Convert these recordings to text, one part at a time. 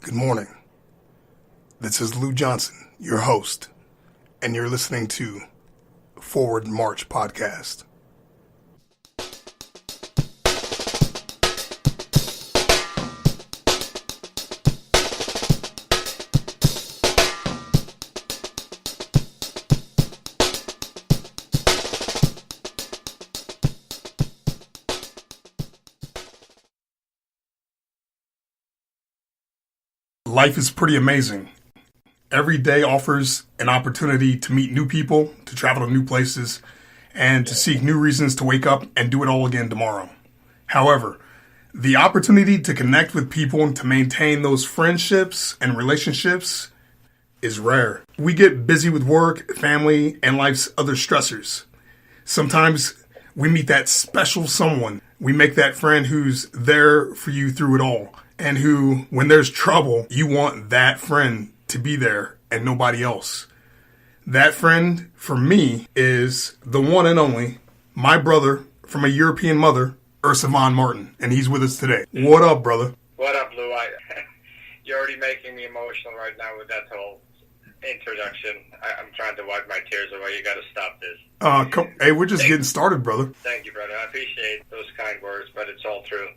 Good morning. This is Lou Johnson, your host, and you're listening to Forward March Podcast. Life is pretty amazing. Every day offers an opportunity to meet new people, to travel to new places, and to seek new reasons to wake up and do it all again tomorrow. However, the opportunity to connect with people and to maintain those friendships and relationships is rare. We get busy with work, family, and life's other stressors. Sometimes we meet that special someone. We make that friend who's there for you through it all. And who, when there's trouble, you want that friend to be there and nobody else. That friend, for me, is the one and only, my brother from a European mother, Ercivan Martin. And he's with us today. What up, brother? What up, Lou? You're already making me emotional right now with that whole introduction. I'm trying to wipe my tears away. You got to stop this. Hey, we're just getting started, brother. Thank you, brother. I appreciate those kind words, but it's all true.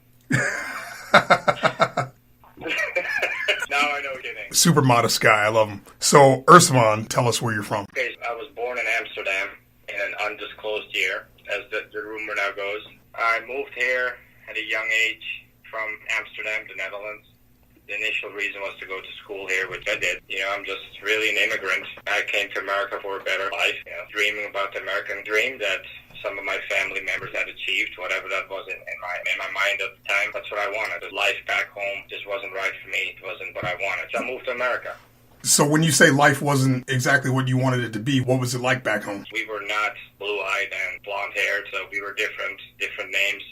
No, I know, kidding. Super modest guy. I love him. So, Ercivan, tell us where you're from. Okay, I was born in Amsterdam in an undisclosed year, as the rumor now goes. I moved here at a young age from Amsterdam, the Netherlands. The initial reason was to go to school here, which I did. I'm just really an immigrant. I came to America for a better life, dreaming about the American dream that some of my family members had achieved, whatever that was in my mind at the time. That's what I wanted. The life back home just wasn't right for me. It wasn't what I wanted. So I moved to America. So when you say life wasn't exactly what you wanted it to be, what was it like back home? We were not blue-eyed and blonde-haired, so we were different names,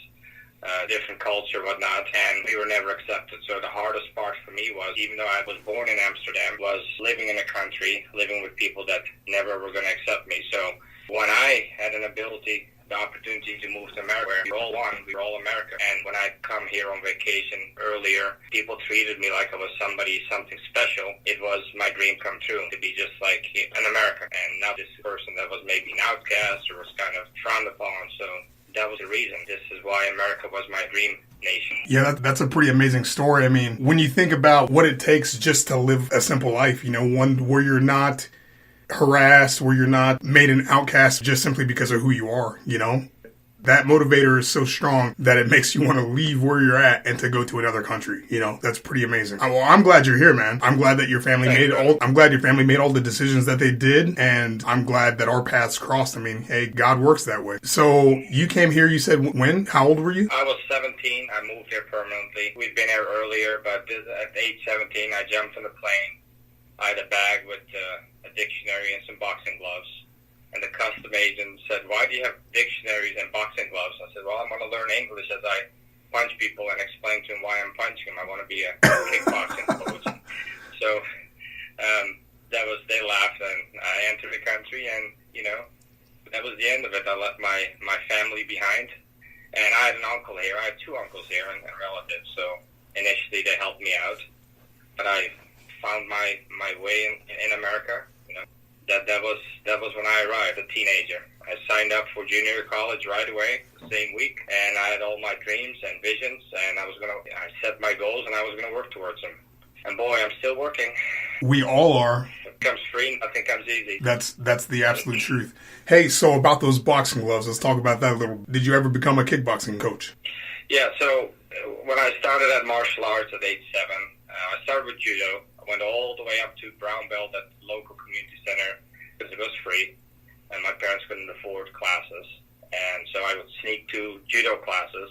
different culture, whatnot, and we were never accepted. So the hardest part for me was, even though I was born in Amsterdam, was living in a country, living with people that never were going to accept me. So when I had the opportunity to move to America, where we all won, we were all America. And when I come here on vacation earlier, people treated me like I was something special. It was my dream come true to be just like an American, and not this person that was maybe an outcast or was kind of frowned upon. So that was the reason. This is why America was my dream nation. Yeah, that's a pretty amazing story. I mean, when you think about what it takes just to live a simple life, one where you're not harassed, where you're not made an outcast just simply because of who you are, that motivator is so strong that it makes you want to leave where you're at and to go to another country. That's pretty amazing. Well, I'm glad you're here, man. I'm glad that your family I'm glad your family made all the decisions that they did, and I'm glad that our paths crossed. I mean, hey, God works that way. So you came here, you said when? How old were you? I was 17. I moved here permanently. We'd been here earlier, but at age 17, I jumped on a plane. I had a bag with a dictionary and some boxing gloves. And the custom agent said, "Why do you have dictionaries and boxing gloves?" I said, "Well, I want to learn English as I punch people and explain to them why I'm punching them. I want to be a kickboxing coach." So they laughed, and I entered the country, and, that was the end of it. I left my family behind. And I had an uncle here. I had two uncles here and relatives. So initially they helped me out. But I found my way in America. That was when I arrived, a teenager. I signed up for junior college right away, the same week, and I had all my dreams and visions, and I set my goals, and I was gonna work towards them. And boy, I'm still working. We all are. It comes free, nothing comes easy. That's the absolute truth. Hey, so about those boxing gloves, let's talk about that a little. Did you ever become a kickboxing coach? Yeah, so when I started at martial arts at age 7, I started with judo. I went all the way up to brown belt at the local community center because it was free, and my parents couldn't afford classes. And so I would sneak to judo classes.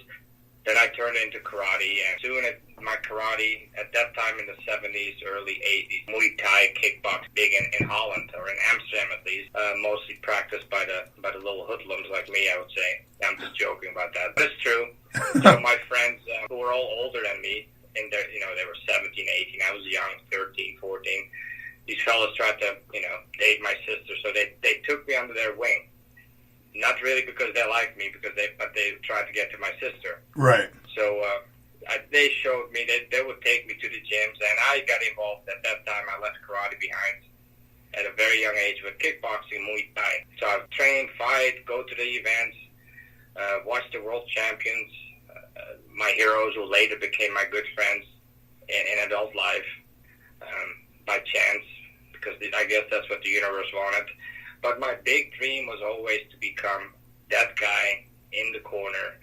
Then I turned into karate, and soon my karate, at that time in the 70s, early 80s, Muay Thai, kickbox, big in Holland, or in Amsterdam at least, mostly practiced by the little hoodlums like me, I would say. I'm just joking about that, but it's true. So my friends who were all older than me, they were 17, 18, I was young, 13, 14. These fellas tried to, date my sister, so they took me under their wing. Not really because they liked me, but they tried to get to my sister. Right. So they showed me, they would take me to the gyms, and I I got involved at that time. I left karate behind at a very young age with kickboxing, Muay Thai. So I've trained, fight, go to the events, watch the world champions, my heroes who later became my good friends in adult life by chance, because I guess that's what the universe wanted. But my big dream was always to become that guy in the corner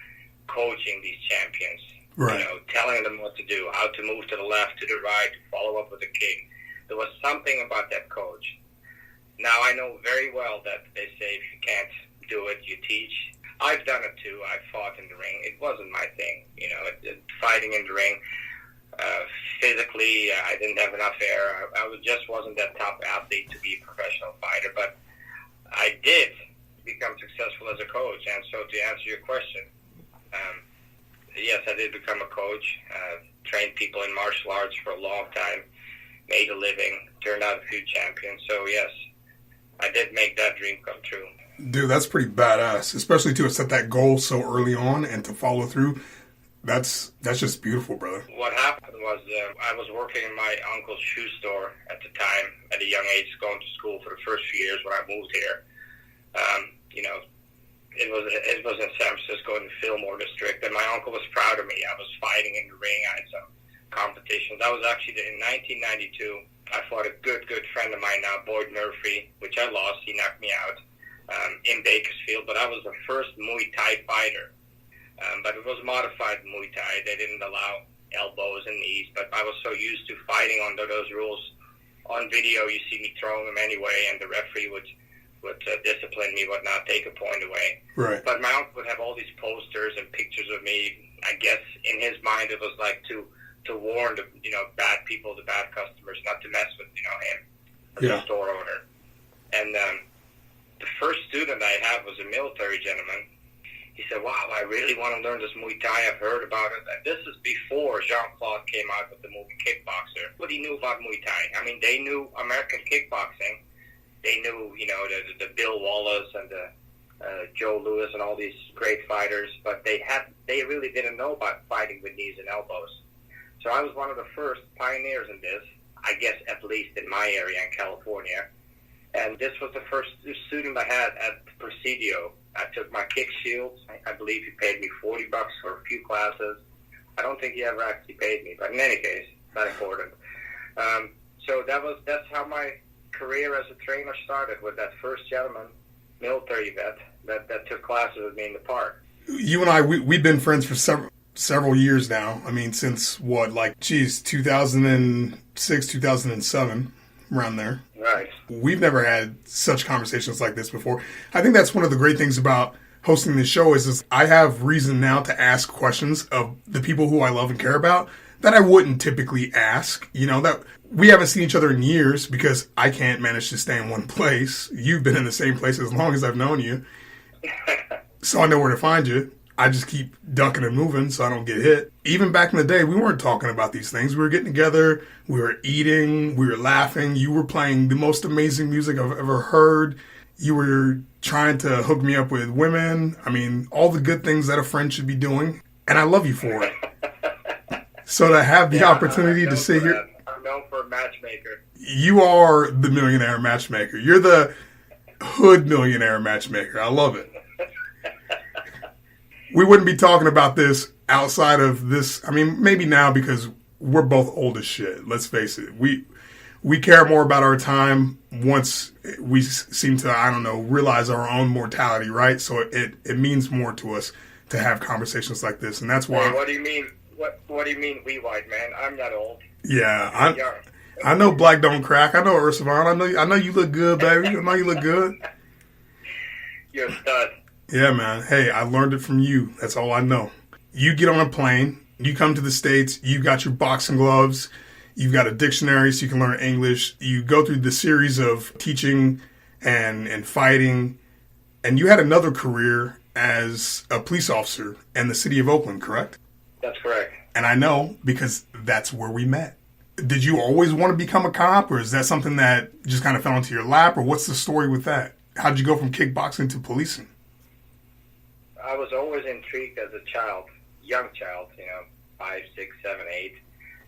coaching these champions. Right. You know, telling them what to do, how to move to the left, to the right, to follow up with a kick. There was something about that coach. Now, I know very well that they say if you can't do it, you teach. I've done it too. I've fought in the ring. It wasn't my thing, you know, fighting in the ring. Physically, I didn't have enough air. I just wasn't that top athlete to be a professional fighter. But I did become successful as a coach. And so to answer your question, yes, I did become a coach, trained people in martial arts for a long time, made a living, turned out a few champions. So, yes, I did make that dream come true. Dude, that's pretty badass, especially to set that goal so early on and to follow through. That's just beautiful, brother. What happened was I was working in my uncle's shoe store at the time, at a young age, going to school for the first few years when I moved here. You know, it was in San Francisco in the Fillmore district, and my uncle was proud of me. I was fighting in the ring. I had some competitions. I was actually, in 1992, I fought a good friend of mine now, Boyd Murphy, which I lost. He knocked me out in Bakersfield, but I was the first Muay Thai fighter. But it was modified Muay Thai. They didn't allow elbows and knees, but I was so used to fighting under those rules. On video, you see me throwing them anyway, and the referee would discipline me, would not take a point away. Right. But my uncle would have all these posters and pictures of me. I guess in his mind it was like to warn the bad people, the bad customers, not to mess with him, the store owner. And the first student I had was a military gentleman. He said, "Wow, I really want to learn this Muay Thai. I've heard about it." And this is before Jean-Claude came out with the movie Kickboxer. What he knew about Muay Thai? I mean, they knew American kickboxing. They knew, the Bill Wallace and the Joe Louis and all these great fighters, but they really didn't know about fighting with knees and elbows. So I was one of the first pioneers in this, I guess at least in my area in California. And this was the first student I had at Presidio. I took my kick shields. I believe he paid me $40 for a few classes. I don't think he ever actually paid me, but in any case, not important. So that's how my career as a trainer started, with that first gentleman, military vet, that took classes with me in the park. You and I, we've been friends for several years now. I mean, since 2006, 2007, around there. Right. We've never had such conversations like this before. I think that's one of the great things about hosting this show is I have reason now to ask questions of the people who I love and care about that I wouldn't typically ask. That we haven't seen each other in years because I can't manage to stay in one place. You've been in the same place as long as I've known you. So I know where to find you. I just keep ducking and moving so I don't get hit. Even back in the day, we weren't talking about these things. We were getting together, we were eating, we were laughing. You were playing the most amazing music I've ever heard. You were trying to hook me up with women. I mean, all the good things that a friend should be doing. And I love you for it. So to have the opportunity to sit here. I'm known for a matchmaker. You are the millionaire matchmaker. You're the hood millionaire matchmaker. I love it. We wouldn't be talking about this outside of this. I mean, maybe now because we're both old as shit. Let's face it. We care more about our time once we seem to, realize our own mortality, right? So it means more to us to have conversations like this. And that's why. Hey, what do you mean? What do you mean, we white man? I'm not old. Yeah, I know black don't crack. I know Ercivan. I know you look good, baby. I know you look good. You're a stud. Yeah, man. Hey, I learned it from you. That's all I know. You get on a plane. You come to the States. You got your boxing gloves. You've got a dictionary so you can learn English. You go through the series of teaching and fighting. And you had another career as a police officer in the city of Oakland, correct? That's correct. And I know because that's where we met. Did you always want to become a cop, or is that something that just kind of fell into your lap, or what's the story with that? How'd you go from kickboxing to policing? I was always intrigued as a child, young child, 5, 6, 7, 8.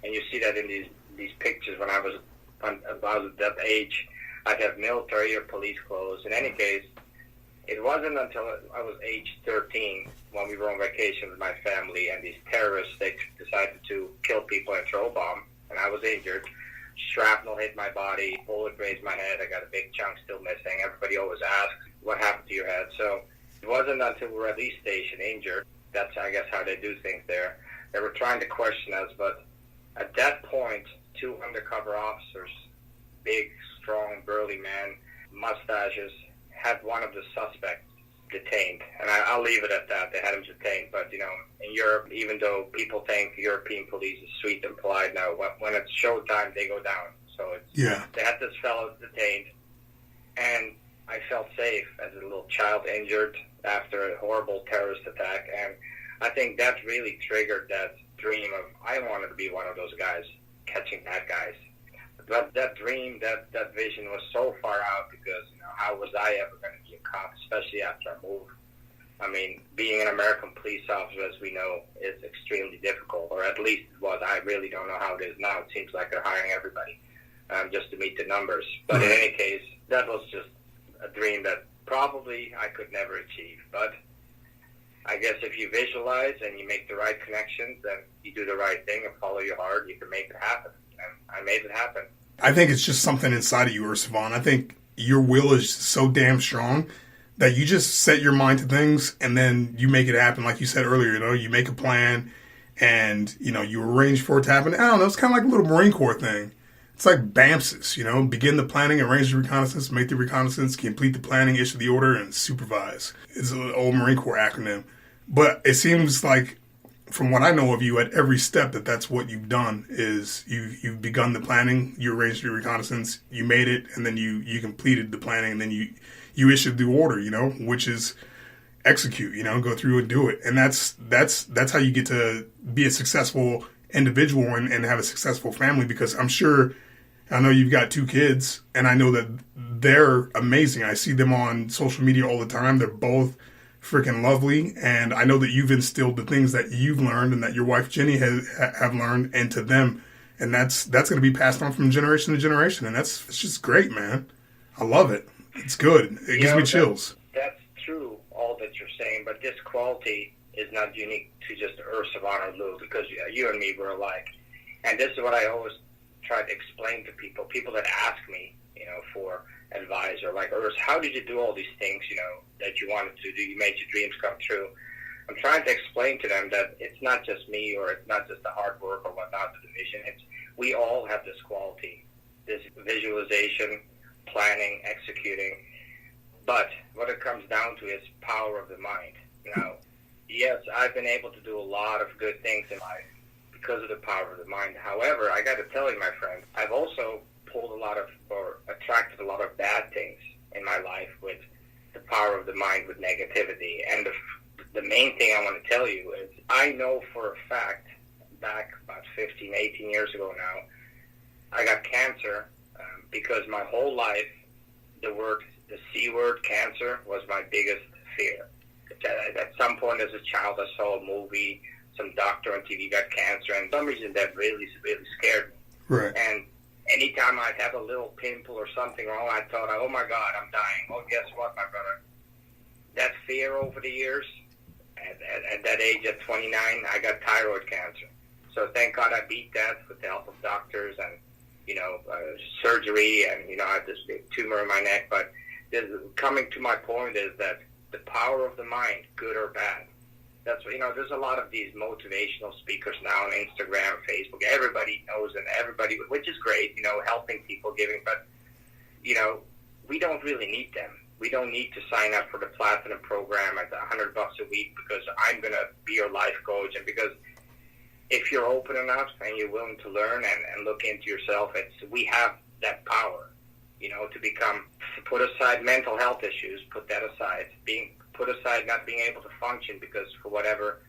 And you see that in these these pictures when I was about that age. I'd have military or police clothes. In any case, it wasn't until I was age 13 when we were on vacation with my family and these terrorists, they decided to kill people and throw a bomb, and I was injured. Shrapnel hit my body, bullet grazed my head, I got a big chunk still missing. Everybody always asks, what happened to your head? So it wasn't until we were at East Station injured. That's, I guess, how they do things there. They were trying to question us, but at that point, 2 undercover officers, big, strong, burly men, mustaches, had one of the suspects detained. And I'll leave it at that. They had him detained. But, you know, in Europe, even though people think European police is sweet and polite, now when it's showtime, they go down. So they had this fellow detained. And I felt safe as a little child injured after a horrible terrorist attack. And I think that really triggered that dream of, I wanted to be one of those guys, catching bad guys. But that dream, that vision was so far out because, you know, how was I ever going to be a cop, especially after I moved? I mean, being an American police officer, as we know, is extremely difficult, or at least it was. I really don't know how it is now. It seems like they're hiring everybody just to meet the numbers. But in any case, that was just a dream that probably I could never achieve. But I guess if you visualize and you make the right connections and you do the right thing and follow your heart, you can make it happen. And I made it happen. I think it's just something inside of you, Ercivan. I think your will is so damn strong that you just set your mind to things and then you make it happen. Like you said earlier, you know, you make a plan and, you know, you arrange for it to happen. I don't know, it's kind of like a little Marine Corps thing. It's like BAMSIS, you know, begin the planning, arrange the reconnaissance, make the reconnaissance, complete the planning, issue the order, and supervise. It's an old Marine Corps acronym. But it seems like, from what I know of you, at every step that's what you've done is you've begun the planning, you arranged your reconnaissance, you made it, and then you completed the planning, and then you issued the order, you know, which is execute, you know, go through and do it. And that's how you get to be a successful individual and have a successful family, because I know you've got 2 kids, and I know that they're amazing. I see them on social media all the time. They're both freaking lovely, and I know that you've instilled the things that you've learned and that your wife Jenny have learned into them, and that's going to be passed on from generation to generation, and it's just great, man. I love it. It's good. It gives me chills. That's true, all that you're saying, but this quality is not unique to just Ercivan or Lou, because you and me were alike, and this is what I always try to explain to people that ask me, you know, for advice, or like, Urs, how did you do all these things, you know, that you wanted to do? You made your dreams come true. I'm trying to explain to them that it's not just me, or it's not just the hard work or whatnot, the vision. We all have this quality, this visualization, planning, executing. But what it comes down to is power of the mind. Now, yes, I've been able to do a lot of good things in life because of the power of the mind. However, I got to tell you, my friend, I've also attracted a lot of bad things in my life with the power of the mind, with negativity. And the main thing I want to tell you is I know for a fact, back about 15, 18 years ago now, I got cancer because my whole life, the C word, cancer, was my biggest fear. At some point as a child, I saw a movie, some doctor on TV got cancer, and for some reason that really, really scared me. Right. And anytime I'd have a little pimple or something wrong, I thought, oh my God, I'm dying. Well, guess what, my brother? That fear over the years, at that age, at 29, I got thyroid cancer. So thank God I beat that with the help of doctors and, you know, surgery, and, you know, I have this big tumor in my neck. But coming to my point is that the power of the mind, good or bad, that's what, you know, there's a lot of these motivational speakers now on Instagram, Facebook. Everybody knows, and everybody, which is great, you know, helping people, giving. But, you know, we don't really need them. We don't need to sign up for the Platinum program at $100 a week because I'm going to be your life coach. And because if you're open enough and you're willing to learn and look into yourself, we have that power, you know, to put aside mental health issues, put that aside, put aside not being able to function because for whatever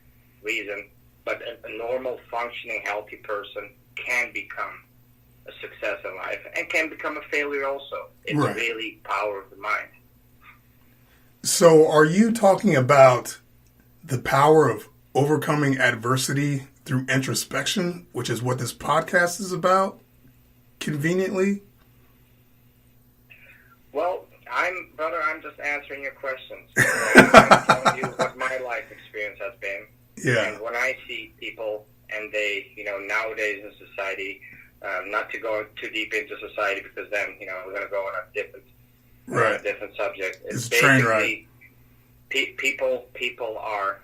reason, but a normal, functioning, healthy person can become a success in life and can become a failure also. It's really power of the mind. So are you talking about the power of overcoming adversity through introspection, which is what this podcast is about? conveniently? Well, I'm just answering your questions. I'm telling you what my life experience has been. Yeah. And when I see people, and they, nowadays in society, not to go too deep into society because then, we're going to go on a different subject. It's train wreck. People are,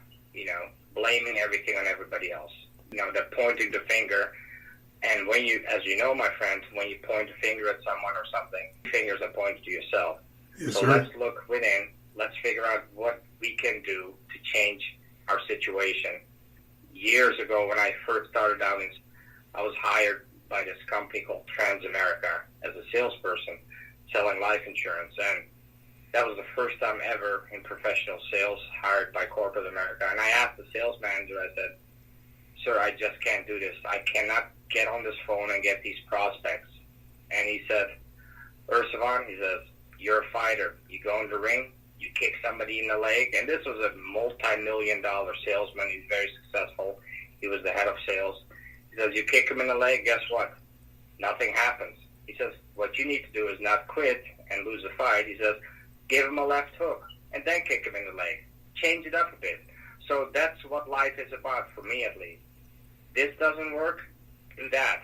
blaming everything on everybody else. They're pointing the finger. And when you, as you know, my friend, when you point a finger at someone or something, fingers are pointed to yourself. Yes, so sir. let's look within. Let's figure out what we can do to change our situation. Years ago, when I first started out, I was hired by this company called Transamerica as a salesperson selling life insurance. And that was the first time ever in professional sales hired by corporate America. And I asked the sales manager, I said, "Sir, I just can't do this. I cannot get on this phone and get these prospects." And he said, "Ercivan," he says, "you're a fighter. You go in the ring, you kick somebody in the leg." And this was a multi-million-dollar salesman. He's very successful. He was the head of sales. He says, "You kick him in the leg, guess what? Nothing happens." He says, "What you need to do is not quit and lose the fight." He says, "Give him a left hook and then kick him in the leg. Change it up a bit." So that's what life is about, for me at least. This doesn't work, do that.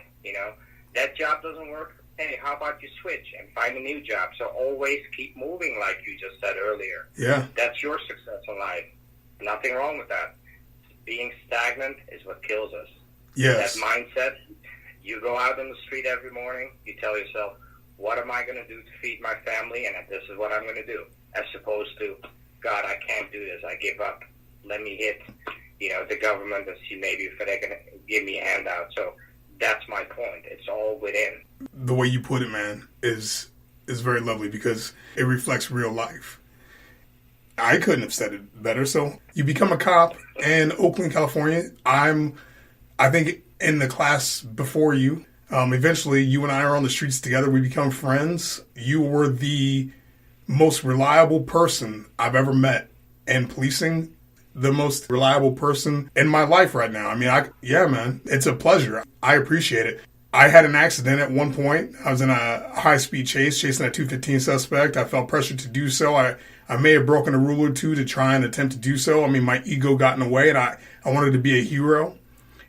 That job doesn't work. Hey, how about you switch and find a new job? So always keep moving, like you just said earlier. Yeah. That's your success in life. Nothing wrong with that. Being stagnant is what kills us. Yes. That mindset, you go out on the street every morning, you tell yourself, what am I going to do to feed my family? And this is what I'm going to do. As opposed to, God, I can't do this. I give up. Let me hit, the government and see maybe if they can give me a handout. So that's my point. It's all within. The way you put it, man, is very lovely because it reflects real life. I couldn't have said it better. So you become a cop in Oakland, California. I think in the class before you. Eventually, you and I are on the streets together. We become friends. You were the most reliable person I've ever met in policing. The most reliable person in my life right now. I mean, man, it's a pleasure. I appreciate it. I had an accident at one point. I was in a high-speed chase, chasing a 215 suspect. I felt pressured to do so. I may have broken a rule or two to try and attempt to do so. I mean, my ego got in the way, and I wanted to be a hero.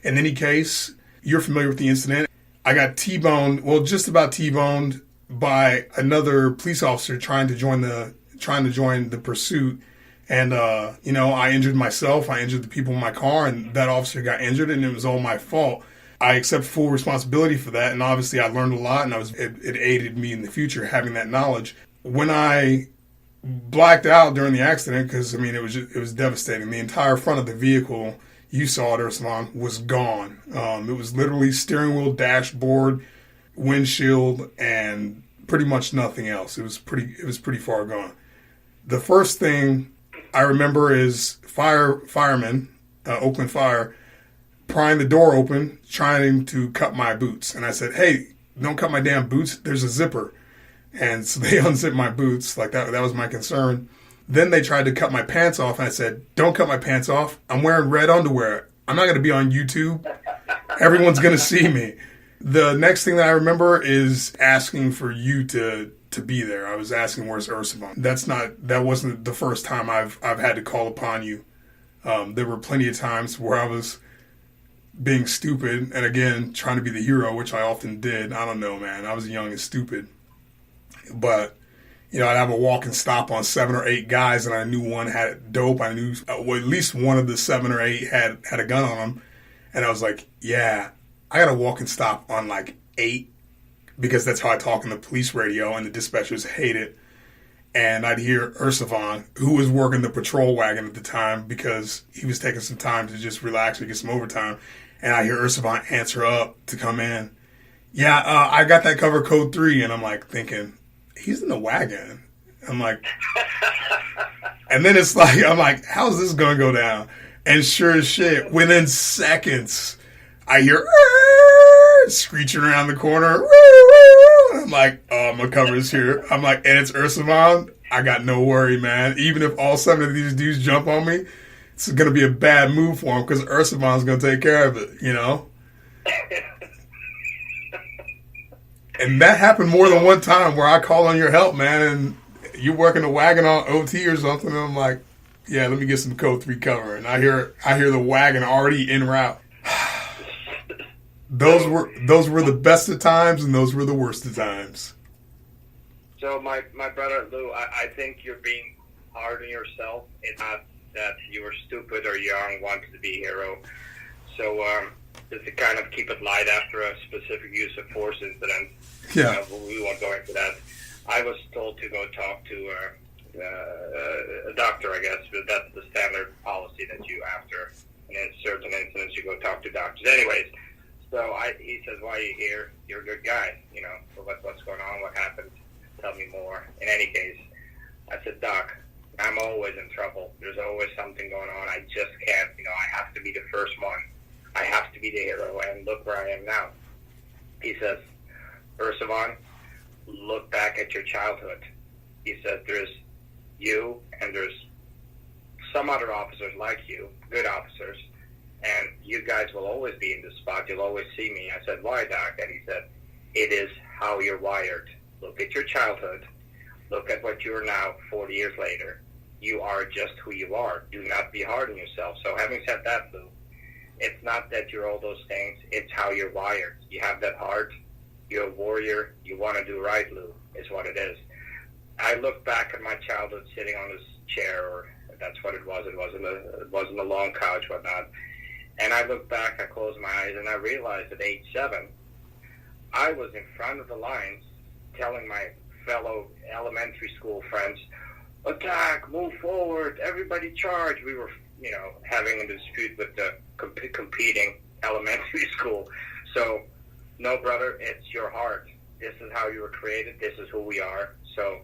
In any case, you're familiar with the incident. I got T-boned, well, just about T-boned by another police officer trying to join the pursuit. And, I injured myself. I injured the people in my car, and that officer got injured, and it was all my fault. I accept full responsibility for that, and obviously I learned a lot, and it aided me in the future having that knowledge. When I blacked out during the accident, because, it was devastating. The entire front of the vehicle, you saw it, Ercivan, was gone. It was literally steering wheel, dashboard, windshield, and pretty much nothing else. It was pretty far gone. The first thing I remember is firemen, Oakland Fire, prying the door open, trying to cut my boots. And I said, "Hey, don't cut my damn boots. There's a zipper." And so they unzipped my boots. Like that was my concern. Then they tried to cut my pants off. And I said, "Don't cut my pants off. I'm wearing red underwear. I'm not going to be on YouTube. Everyone's going to see me." The next thing that I remember is asking for you to be there. I was asking, "Where's Ercivan?" That wasn't the first time I've had to call upon you. There were plenty of times where I was being stupid and again trying to be the hero, which I often did. I don't know, man. I was young and stupid. But I'd have a walk and stop on 7 or 8 guys, and I knew one had dope. I knew at least one of the 7 or 8 had a gun on them. And I was like, yeah, I got to walk and stop on like 8, because that's how I talk in the police radio, and the dispatchers hate it. And I'd hear Ercivan, who was working the patrol wagon at the time because he was taking some time to just relax or get some overtime. And I hear Ercivan answer up to come in. "Yeah, I got that cover code 3. And I'm like thinking, he's in the wagon. I'm like, and then it's like, I'm like, how's this going to go down? And sure as shit, within seconds, I hear screeching around the corner. I'm like, oh, my cover's here. I'm like, and it's Ercivan. I got no worry, man. Even if all 7 of these dudes jump on me, it's going to be a bad move for him because Ercivan's going to take care of it, And that happened more than one time where I call on your help, man, and you're working a wagon on OT or something, and I'm like, yeah, let me get some code 3 cover. And I hear the wagon already en route. Those were the best of times, and those were the worst of times. So my brother Lou, I think you're being hard on yourself. It's not that you were stupid or young, wanted to be a hero. So just to kind of keep it light after a specific use of force incident, yeah, we won't go into that. I was told to go talk to a doctor, I guess, but that's the standard policy that you, after in certain incidents, you go talk to doctors. Anyways, so he says, why are you here? You're a good guy, so what's going on? What happened? Tell me more. In any case, I said, Doc, I'm always in trouble. There's always something going on. I just can't, I have to be the first one. I have to be the hero, and look where I am now. He says, Ercivan, look back at your childhood. He said, there's you and there's some other officers like you, good officers, and you guys will always be in this spot. You'll always see me. I said, why, Doc? And he said, it is how you're wired. Look at your childhood. Look at what you are now 40 years later. You are just who you are. Do not be hard on yourself. So having said that, Lou, it's not that you're all those things. It's how you're wired. You have that heart. You're a warrior. You want to do right, Lou, is what it is. I look back at my childhood sitting on this chair, or that's what it was. It wasn't a long couch, whatnot. And I look back, I close my eyes, and I realized at age 7, I was in front of the lines telling my fellow elementary school friends, attack, move forward, everybody charge. We were, having a dispute with the competing elementary school. So, no, brother, it's your heart. This is how you were created. This is who we are. So,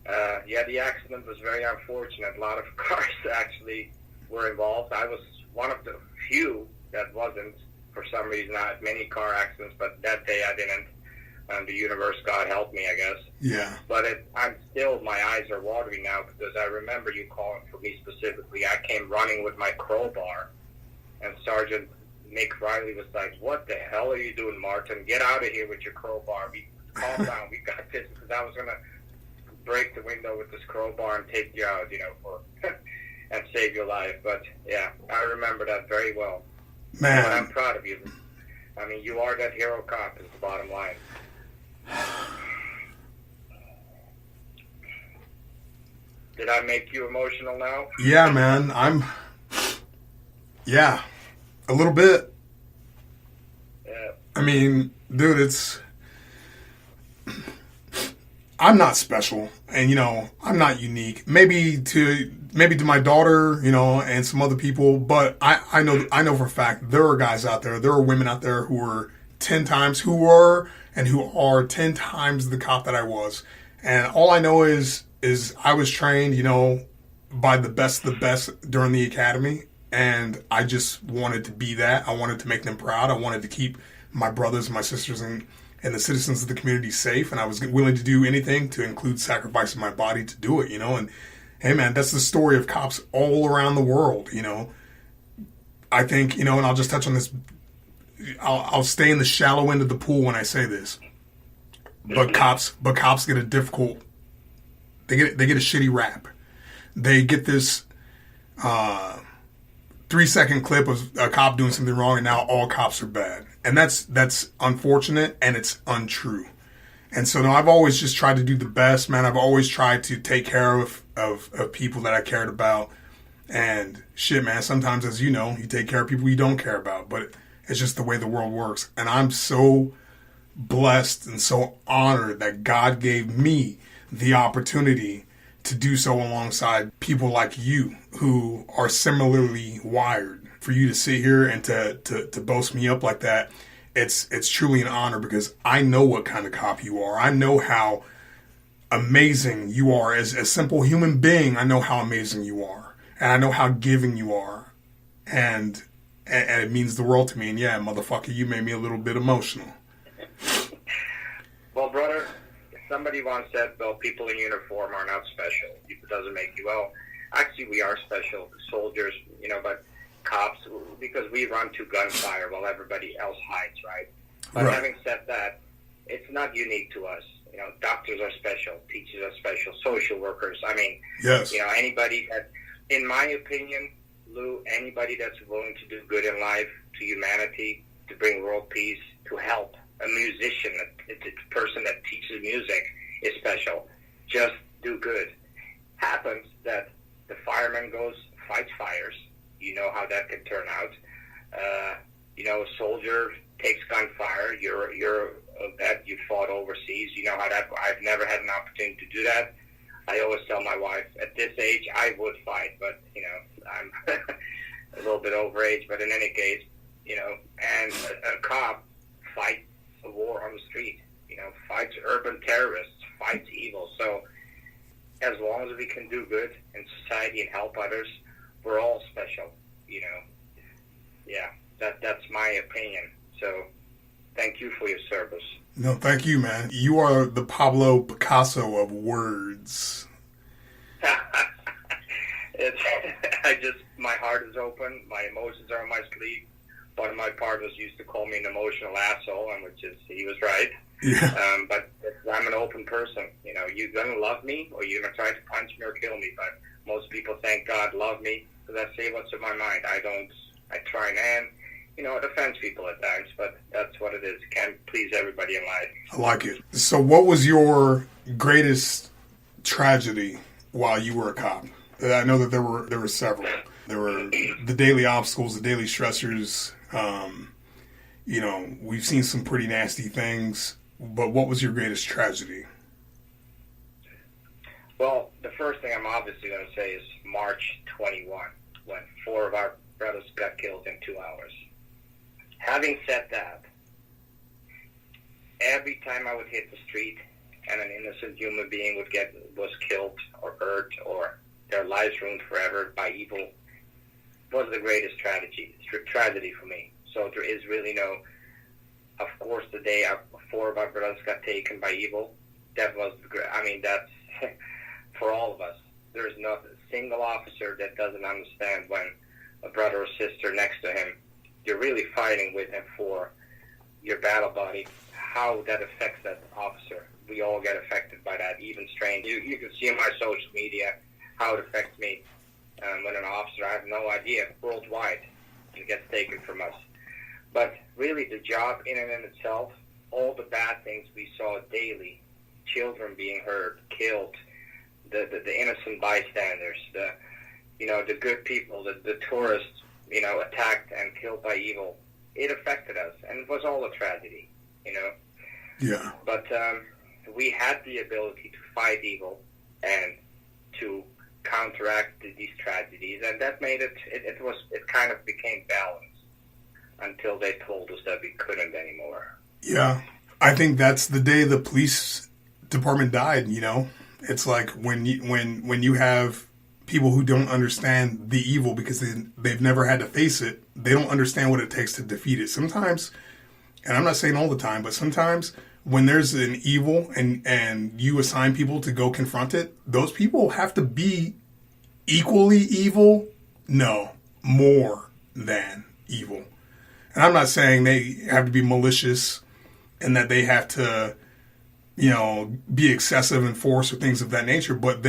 the accident was very unfortunate. A lot of cars actually were involved. I was one of the few that wasn't, for some reason. I had many car accidents, but that day I didn't. The universe, God help me, I guess. Yeah. But my eyes are watering now, because I remember you calling for me specifically. I came running with my crowbar, and Sergeant Nick Riley was like, what the hell are you doing, Martin? Get out of here with your crowbar. Calm down. We got this, because I was going to break the window with this crowbar and take you out, and save your life. But, yeah, I remember that very well. Man. And I'm proud of you. I mean, you are that hero cop, is the bottom line. Did I make you emotional now? Yeah, man. A little bit. Yeah. I mean, dude, I'm not special, and I'm not unique. Maybe to my daughter, and some other people, but I know for a fact there are guys out there, there are women out there who are 10 times who are 10 times the cop that I was. And all I know is I was trained, by the best of the best during the academy, and I just wanted to be that. I wanted to make them proud. I wanted to keep my brothers, my sisters, and the citizens of the community safe, and I was willing to do anything, to include sacrificing my body to do it, and hey, man, that's the story of cops all around the world, I think, and I'll just touch on this. I'll stay in the shallow end of the pool when I say this, but cops get a difficult. They get a shitty rap. They get this 3-second clip of a cop doing something wrong, and now all cops are bad, and that's unfortunate, and it's untrue. And so, I've always just tried to do the best, man. I've always tried to take care of people that I cared about, and shit, man. Sometimes, as you know, you take care of people you don't care about, but it's just the way the world works. And I'm so blessed and so honored that God gave me the opportunity to do so alongside people like you who are similarly wired. For you to sit here and to boast me up like that, it's truly an honor, because I know what kind of cop you are. I know how amazing you are as a simple human being. I know how amazing you are, and I know how giving you are, and it means the world to me. And yeah, motherfucker, you made me a little bit emotional. Well, brother, somebody once said, well, people in uniform are not special. It doesn't make you. Well, actually, we are special. Soldiers, but cops, because we run to gunfire while everybody else hides, right? But having said that, it's not unique to us. Doctors are special, teachers are special, social workers. I mean, yes. Anybody that, in my opinion, Lou, anybody that's willing to do good in life, to humanity, to bring world peace, to help a musician, a person that teaches music is special. Just do good. Happens that the fireman fights fires. You know how that can turn out. A soldier takes gunfire. You're a vet. You fought overseas. You know how that. I've never had an opportunity to do that. I always tell my wife, at this age, I would fight, but I'm a little bit over age. But in any case, and a cop fights a war on the street. Fights urban terrorists, fights evil. So as long as we can do good in society and help others, we're all special. Yeah, that's my opinion. So thank you for your service. No, thank you, man. You are the Pablo Picasso of words. My heart is open. My emotions are on my sleeve. One of my partners used to call me an emotional asshole, and he was right. Yeah. But I'm an open person. You're gonna love me, or you're gonna try to punch me or kill me. But most people, thank God, love me because I say what's in my mind. I try and it offends people at times, but that's what it is. You can't please everybody in life. I like it. So what was your greatest tragedy while you were a cop? I know that there were several. There were the daily obstacles, the daily stressors. We've seen some pretty nasty things, but what was your greatest tragedy? Well, the first thing I'm obviously going to say is March 21, when 4 of our brothers got killed in 2 hours. Having said that, every time I would hit the street and an innocent human being was killed or hurt or their lives ruined forever by evil, was the greatest tragedy for me. So there is really no, of course, the day 4 of our brothers got taken by evil, that was that's for all of us. There is not a single officer that doesn't understand when a brother or sister next to him, you're really fighting with him for your battle buddy, how that affects that officer. We all get affected by that, even strangers. You can see on my social media how it affects me when an officer, I have no idea, worldwide, it gets taken from us. But really the job in and in itself, all the bad things we saw daily, children being hurt, killed, the innocent bystanders, the good people, the tourists, attacked and killed by evil, it affected us, and it was all a tragedy, Yeah. But we had the ability to fight evil and to counteract these tragedies, and that made it kind of became balanced until they told us that we couldn't anymore. Yeah. I think that's the day the police department died, It's like when you have people who don't understand the evil because they've never had to face it, they don't understand what it takes to defeat it. Sometimes, and I'm not saying all the time, but sometimes when there's an evil and you assign people to go confront it, those people have to be equally evil. No, more than evil. And I'm not saying they have to be malicious and that they have to, be excessive in force or things of that nature, but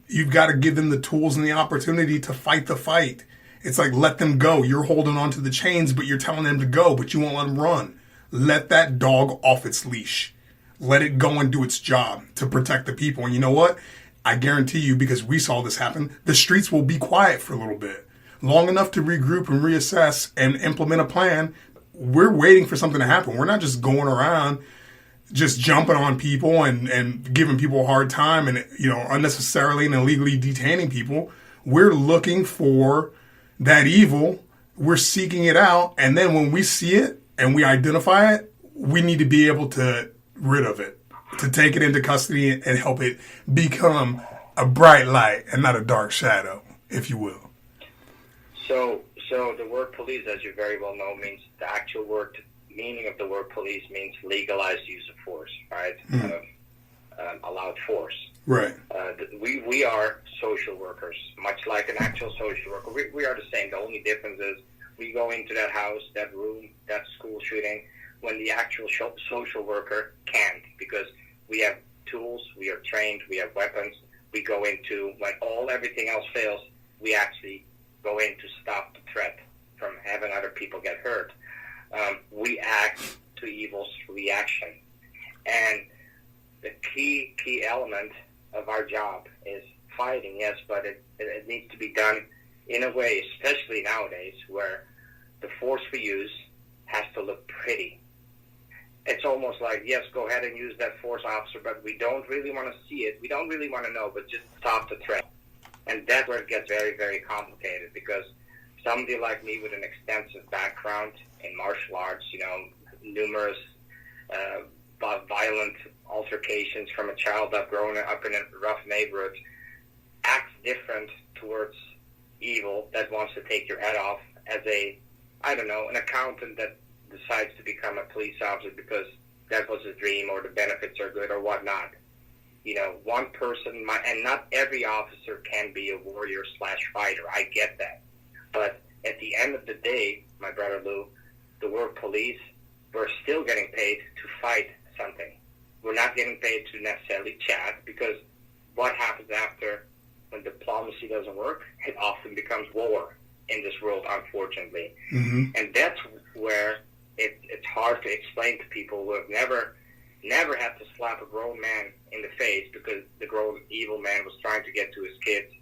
you've got to give them the tools and the opportunity to fight the fight. It's like, let them go. You're holding on to the chains, but you're telling them to go, but you won't let them run. Let that dog off its leash. Let it go and do its job to protect the people. And you know what? I guarantee you, because we saw this happen, the streets will be quiet for a little bit. Long enough to regroup and reassess and implement a plan. We're waiting for something to happen. We're not just going around just jumping on people and giving people a hard time and, unnecessarily and illegally detaining people. We're looking for that evil. We're seeking it out. And then when we see it and we identify it, we need to be able to rid of it, to take it into custody and help it become a bright light and not a dark shadow, if you will. So the word police, as you very well know, means the actual word meaning of the word police means legalized use of force, right? Allowed force. Right. We are social workers, much like an actual social worker. We are the same. The only difference is we go into that house, that room, that school shooting, when the actual social worker can't. trained, we have weapons. We go into, when everything else fails, we actually go in to stop the threat from having other people get hurt. We act to evil's reaction. And the key element of our job is fighting, yes, but it needs to be done in a way, especially nowadays, where the force we use has to look pretty. It's almost like, yes, go ahead and use that force, officer, but we don't really want to see it. We don't really want to know, but just stop the threat. And that's where it gets very, very complicated, because somebody like me with an extensive background in martial arts, numerous violent altercations from a child I've grown up in a rough neighborhood, acts different towards evil that wants to take your head off as an accountant that decides to become a police officer because that was his dream or the benefits are good or whatnot. One person and not every officer can be a warrior/fighter. I get that. But at the end of the day, my brother Lou, the word police, we're still getting paid to fight something. We're not getting paid to necessarily chat, because what happens after when diplomacy doesn't work? It often becomes war in this world, unfortunately. Mm-hmm. And that's where it's hard to explain to people who have never had to slap a grown man in the face because the grown evil man was trying to get to his kids.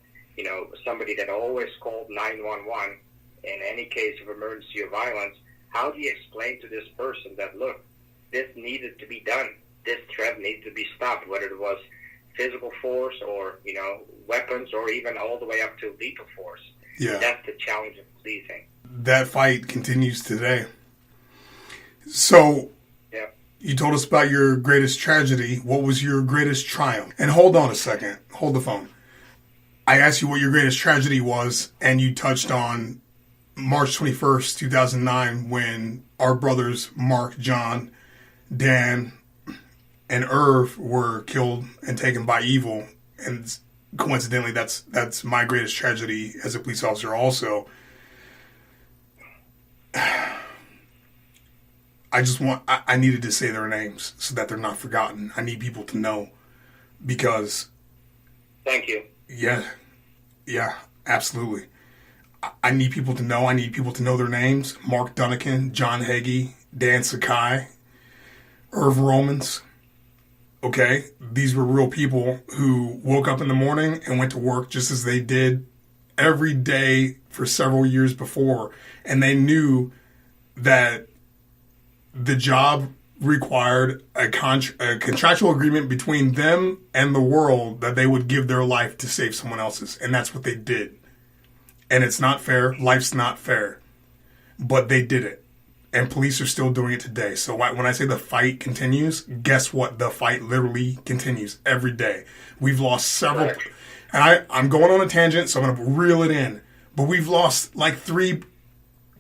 Somebody that always called 911 in any case of emergency or violence. How do you explain to this person that, look, this needed to be done, this threat needed to be stopped, whether it was physical force or, weapons or even all the way up to lethal force? Yeah. That's the challenge of policing. That fight continues today. So, yeah. You told us about your greatest tragedy. What was your greatest triumph? And hold on a second. Hold the phone. I asked you what your greatest tragedy was, and you touched on March 21st, 2009, when our brothers Mark, John, Dan, and Irv were killed and taken by evil. And coincidentally, that's my greatest tragedy as a police officer also. I needed to say their names so that they're not forgotten. I need people to know, because... Thank you. Yeah, absolutely. I need people to know. I need people to know their names. Mark Dunnican, John Hagee, Dan Sakai, Irv Romans. Okay? These were real people who woke up in the morning and went to work just as they did every day for several years before. And they knew that the job required a contractual agreement between them and the world that they would give their life to save someone else's. And that's what they did. And it's not fair. Life's not fair. But they did it. And police are still doing it today. So when I say the fight continues, guess what? The fight literally continues every day. We've lost several... Right. And I'm going on a tangent, so I'm going to reel it in. But we've lost like 3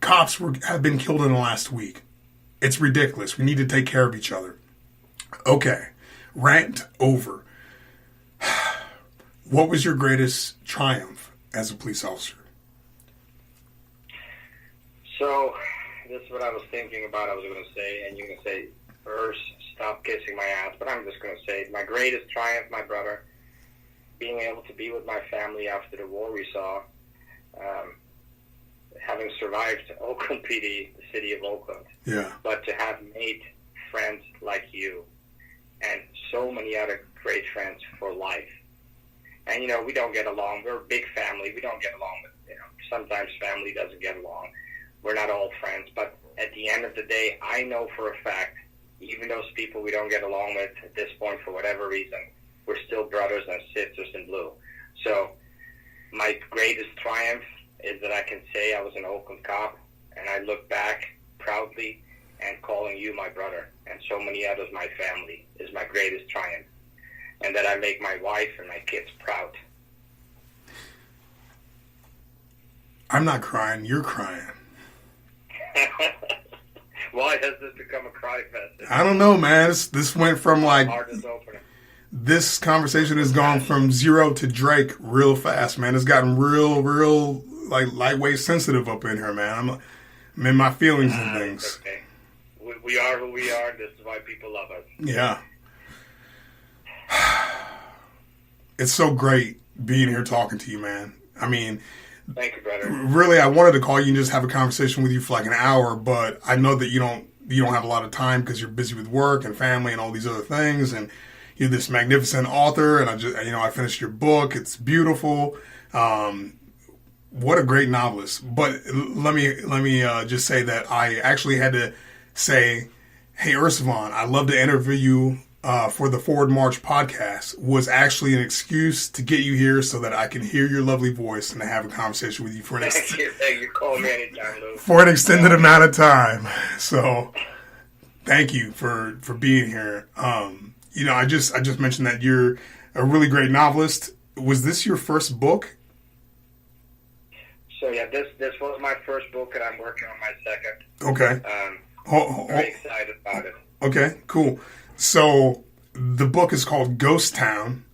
cops have been killed in the last week. It's ridiculous. We need to take care of each other. Okay. Rant over. What was your greatest triumph as a police officer? So, this is what I was thinking about. I was going to say, and you're going to say, Urs, stop kissing my ass. But I'm just going to say, my greatest triumph, my brother, being able to be with my family after the war we saw, having survived Oakland PD, the city of Oakland. Yeah. But to have made friends like you and so many other great friends for life. And, we don't get along. We're a big family. We don't get along with, sometimes family doesn't get along. We're not all friends. But at the end of the day, I know for a fact, even those people we don't get along with at this point for whatever reason, we're still brothers and sisters in blue. So my greatest triumph is that I can say I was an Oakland cop, and I look back proudly and calling you my brother and so many others my family is my greatest triumph, and that I make my wife and my kids proud. I'm not crying. You're crying. Why has this become a cry fest? I don't know, man. This went from like... Heart is opening. This conversation has gone from zero to Drake real fast, man. It's gotten real, like, lightweight sensitive up in here, man. I'm in my feelings and things. Okay. We are who we are. This is why people love us. Yeah. It's so great being here talking to you, man. I mean, Thank you, brother. really, I wanted to call you and just have a conversation with you for like an hour, but I know that you don't have a lot of time because you're busy with work and family and all these other things, and you're this magnificent author. And I finished your book. It's beautiful. What a great novelist. But let me just say that I actually had to say, hey, Ercivan, I'd love to interview you for the Forward March podcast. Was actually an excuse to get you here so that I can hear your lovely voice and to have a conversation with you for Thank you. Call me anytime, Lou. for an extended amount of time. So thank you for being here. I just mentioned that you're a really great novelist. Was this your first book? So yeah, this was my first book, and I'm working on my second. Okay. Very excited about it. Okay, cool. So the book is called Ghost Town,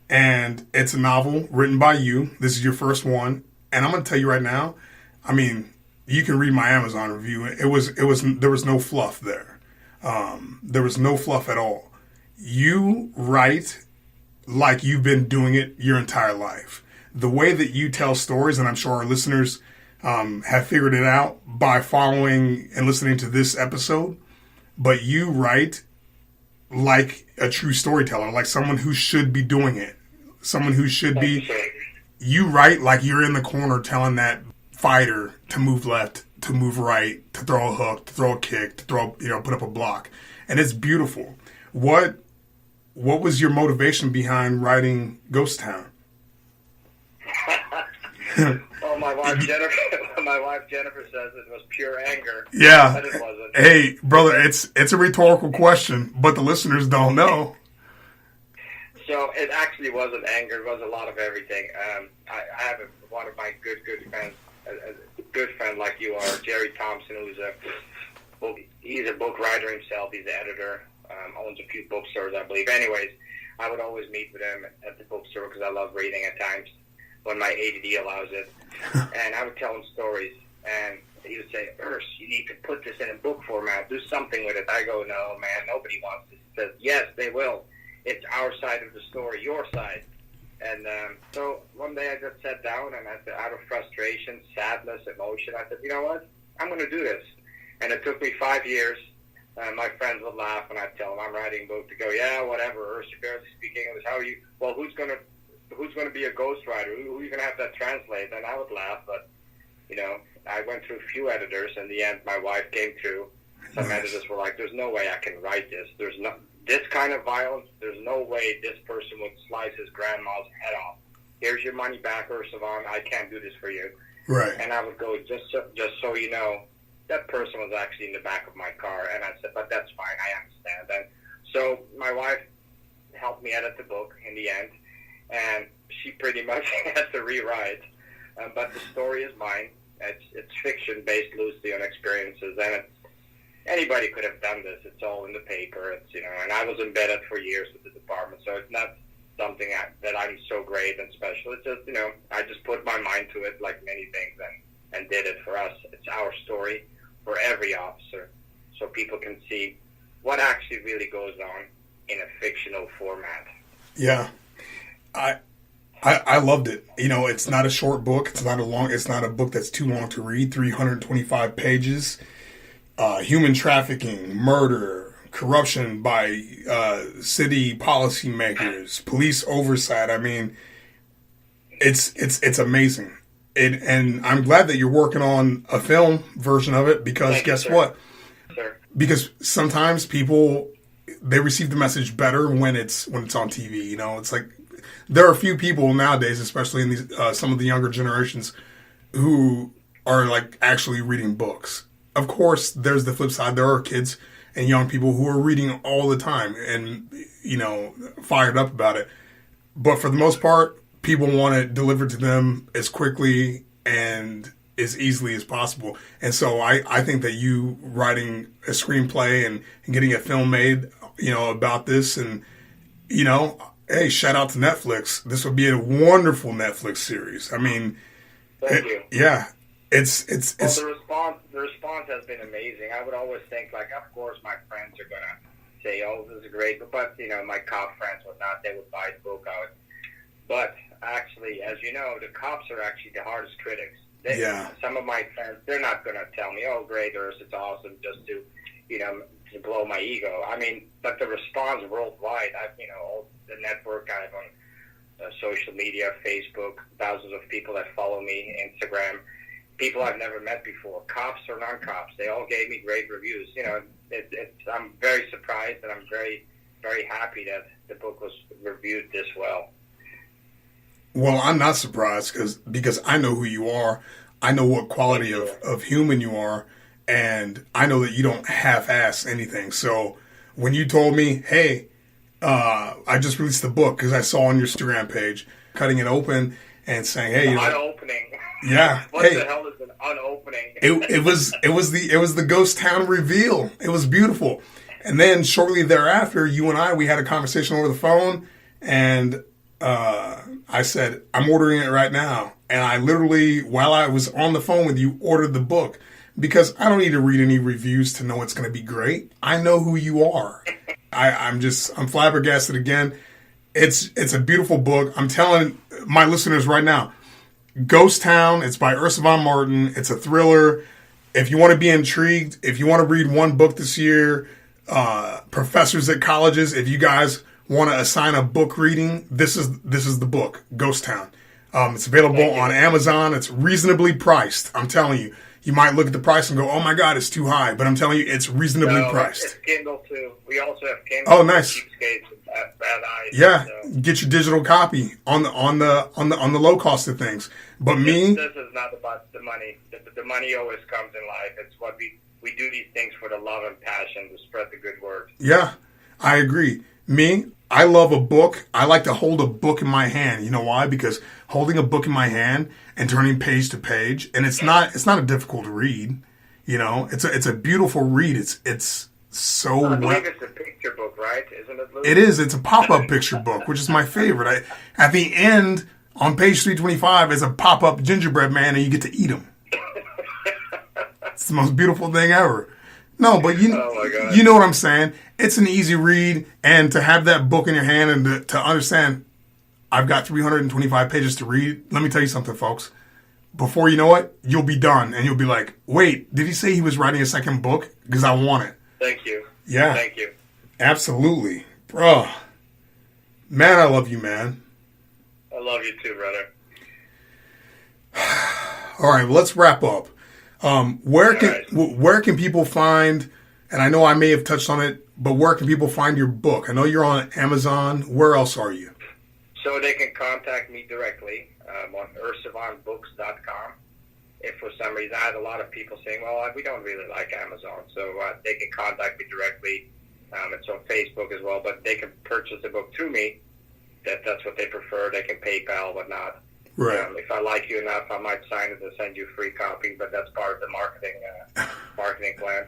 and it's a novel written by you. This is your first one, and I'm going to tell you right now. I mean, you can read my Amazon review. There was no fluff there. There was no fluff at all. You write like you've been doing it your entire life. The way that you tell stories, and I'm sure our listeners have figured it out by following and listening to this episode, but you write like a true storyteller, like someone who should be doing it. Someone who should be. You write like you're in the corner telling that fighter to move left, to move right, to throw a hook, to throw a kick, to put up a block. And it's beautiful. What was your motivation behind writing Ghost Town? Oh, my wife Jennifer says it was pure anger. Yeah. But it wasn't. Hey, brother, it's a rhetorical question, but the listeners don't know. So it actually wasn't anger. It was a lot of everything. I have one of my good friends, a good friend like you are, Jerry Thompson, he's a book writer himself. He's an editor, owns a few bookstores, I believe. Anyways, I would always meet with him at the bookstore because I love reading at times when my ADD allows it. And I would tell him stories, and he would say, Urs, you need to put this in a book format. Do something with it. I go, no, man, nobody wants this. He says, yes, they will. It's our side of the story, your side. And so one day I just sat down, and out of frustration, sadness, emotion, I said, you know what? I'm going to do this. And it took me 5 years. My friends would laugh when I'd tell them I'm writing a book. To go, yeah, whatever, Urs, you barely speak English. How are you? Well, who's going to be a ghostwriter? Who are you going to have that translate? And I would laugh, but, I went through a few editors. In the end, my wife came through. Some editors were like, there's no way I can write this. There's no this kind of violence. There's no way this person would slice his grandma's head off. Here's your money back, Ercivan. I can't do this for you. Right. And I would go, just so you know, that person was actually in the back of my car. And I said, but that's fine. I understand. And so my wife helped me edit the book in the end. And she pretty much had to rewrite. But the story is mine. It's fiction based loosely on experiences. And anybody could have done this. It's all in the paper. And I was embedded for years with the department. So it's not something that I'm so great and special. It's just, I just put my mind to it like many things and did it for us. It's our story for every officer so people can see what actually really goes on in a fictional format. Yeah. I loved it. It's not a short book. It's not a book that's too long to read. 325 pages. Human trafficking, murder, corruption by city policymakers, police oversight. I mean, it's amazing. And I'm glad that you're working on a film version of it because guess what? Sir. Because sometimes people they receive the message better when it's on TV. It's like there are a few people nowadays, especially in these some of the younger generations, who are like actually reading books. Of course, there's the flip side. There are kids and young people who are reading all the time and, fired up about it. But for the most part, people want it delivered to them as quickly and as easily as possible. And so I think that you writing a screenplay and getting a film made, about this and, hey, shout out to Netflix. This would be a wonderful Netflix series. I mean, Thank you. Yeah. It's the response has been amazing. I would always think, of course, my friends are gonna say, "Oh, this is great," but my cop friends would not. They would buy the book. But actually, as you know, the cops are actually the hardest critics. Yeah. Some of my friends, they're not going to tell me, oh, great, Urs, it's awesome, just to, to blow my ego. I mean, but the response worldwide, all the network I have on social media, Facebook, thousands of people that follow me, Instagram, people I've never met before, cops or non-cops, they all gave me great reviews. I'm very surprised, and I'm very, very happy that the book was reviewed this well. Well, I'm not surprised because I know who you are. I know what quality of human you are, and I know that you don't half-ass anything. So when you told me, hey, I just released the book because I saw on your Instagram page, cutting it open and saying, hey, unopening. Yeah. What the hell is an unopening? It was the ghost town reveal. It was beautiful. And then shortly thereafter, you and we had a conversation over the phone, and I said, I'm ordering it right now. And I literally, while I was on the phone with you, ordered the book because I don't need to read any reviews to know it's going to be great. I know who you are. I'm flabbergasted again. It's a beautiful book. I'm telling my listeners right now, Ghost Town, it's by Ercivan Martin. It's a thriller. If you want to be intrigued, if you want to read one book this year, professors at colleges, if you guys want to assign a book reading, this is the book, Ghost Town. It's available on Amazon. It's reasonably priced. I'm telling you. You might look at the price and go, oh my God, it's too high. But I'm telling you, it's reasonably priced. It's Kindle too. We also have Kindle. Oh, nice. Bad eyes, yeah, so. Get your digital copy on the low cost of things. But this is not about the money. The money always comes in life. It's what we do these things for the love and passion to spread the good word. Yeah, I agree. I love a book. I like to hold a book in my hand. You know why? Because holding a book in my hand and turning page to page, and it's not a difficult read. It's a beautiful read. It's so. I believe it's a picture book, right? Isn't it, Lou? It is. It's a pop-up picture book, which is my favorite. At the end, on page 325, is a pop-up gingerbread man, and you get to eat him. It's the most beautiful thing ever. No, but you know what I'm saying. It's an easy read, and to have that book in your hand and to understand, I've got 325 pages to read. Let me tell you something, folks. Before you know it, you'll be done, and you'll be like, wait, did he say he was writing a second book? Because I want it. Thank you. Yeah. Thank you. Absolutely. Bro. Man, I love you, man. I love you too, brother. All right, well, let's wrap up. Where can people find, and I know I may have touched on it, but where can people find your book? I know you're on Amazon. Where else are you? So they can contact me directly on ercivanbooks.com. If for some reason, I had a lot of people saying, well, we don't really like Amazon, so they can contact me directly. It's on Facebook as well, but they can purchase the book through me. That's what they prefer. They can PayPal, whatnot. Right. If I like you enough, I might sign it and send you a free copy, but that's part of the marketing plan.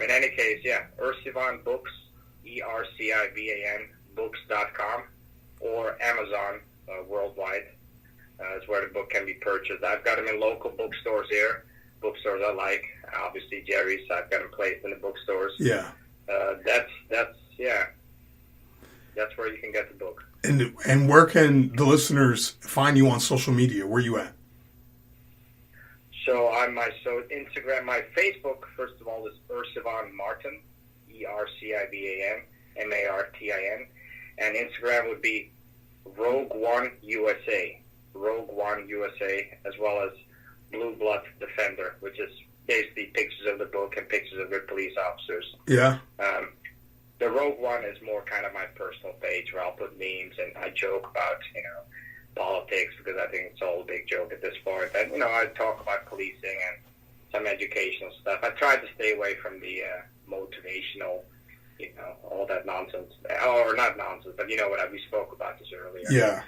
In any case, Ercivan Books, ERCIVAN Books.com, or Amazon worldwide is where the book can be purchased. I've got them in local bookstores here, bookstores I like. Obviously, Jerry's, I've got them placed in the bookstores. Yeah. That's where you can get the book. And where can the listeners find you on social media? Where are you at? So Instagram, my Facebook, first of all, is Ercivan Martin, ERCIVAN MARTIN, and Instagram would be Rogue One USA, as well as Blue Blood Defender, which is basically pictures of the book and pictures of the police officers. Yeah. The Rogue One is more kind of my personal page where I'll put memes and I joke about, politics because I think it's all a big joke at this point. And, I talk about policing and some educational stuff. I try to stay away from the motivational, all that nonsense. Or not nonsense, but we spoke about this earlier. Yeah.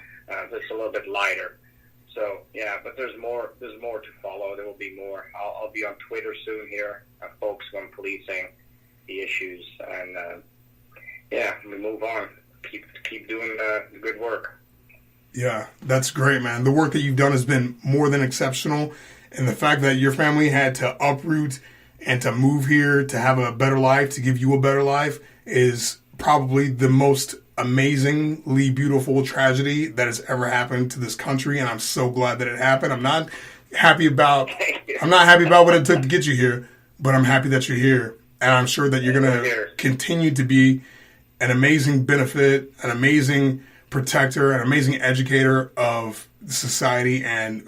It's a little bit lighter. So, but there's more to follow. There will be more. I'll be on Twitter soon here, focusing on policing the issues, and we move on. Keep doing the good work. Yeah, that's great, man. The work that you've done has been more than exceptional, and the fact that your family had to uproot and to move here to have a better life, to give you a better life, is probably the most amazingly beautiful tragedy that has ever happened to this country, and I'm so glad that it happened. I'm not happy about what it took to get you here, but I'm happy that you're here, and I'm sure that you're going to continue to be an amazing benefit, an amazing protector, an amazing educator of society, and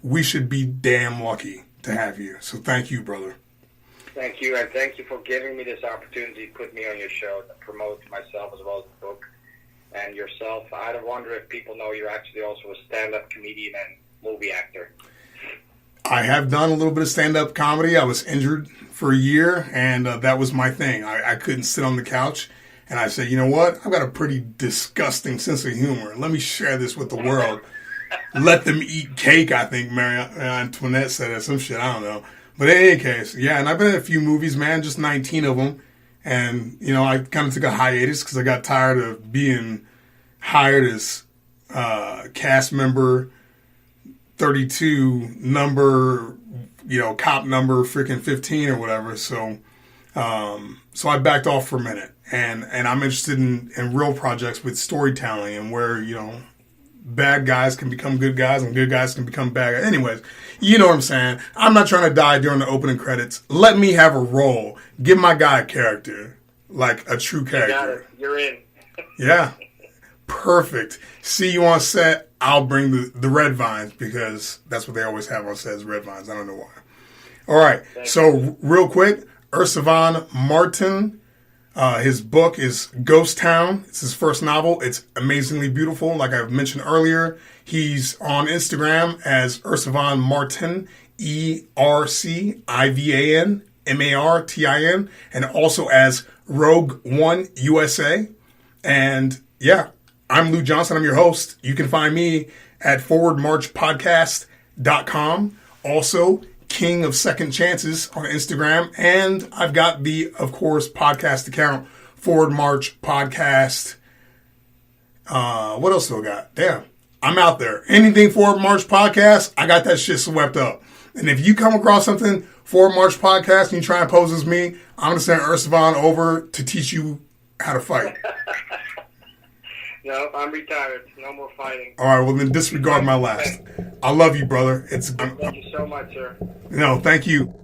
we should be damn lucky to have you. So thank you, brother. Thank you, and thank you for giving me this opportunity to put me on your show to promote myself as well as the book and yourself. I wonder if people know you're actually also a stand-up comedian and movie actor. I have done a little bit of stand-up comedy. I was injured for a year, and that was my thing. I couldn't sit on the couch, and I said, you know what? I've got a pretty disgusting sense of humor. Let me share this with the world. Let them eat cake, I think Marie Antoinette said, or some shit. I don't know. But in any case, yeah, and I've been in a few movies, man, just 19 of them. And, you know, I kind of took a hiatus because I got tired of being hired as cast member 32, number, you know, cop number freaking 15 or whatever. So I backed off for a minute. And I'm interested in real projects with storytelling and where, you know, bad guys can become good guys and good guys can become bad guys. Anyways, you know what I'm saying. I'm not trying to die during the opening credits. Let me have a role. Give my guy a character, like a true character. You got it. You're in. Yeah. Perfect. See you on set. I'll bring the red vines because that's what they always have on set is red vines. I don't know why. All right. So real quick, Ercivan Martin. His book is Ghost Town. It's his first novel. It's amazingly beautiful. Like I mentioned earlier, he's on Instagram as Ercivan Martin, ERCIVAN MARTIN, and also as Rogue One USA. And yeah, I'm Lou Johnson. I'm your host. You can find me at forwardmarchpodcast.com. Also, King of Second Chances on Instagram. And I've got the, of course, podcast account, Forward March Podcast. What else do I got? Damn. I'm out there. Anything Forward March Podcast, I got that shit swept up. And if you come across something Forward March Podcast and you try and pose as me, I'm going to send Ercivan over to teach you how to fight. No, I'm retired. No more fighting. All right, well, then disregard my last. I love you, brother. Thank you so much, sir. No, thank you.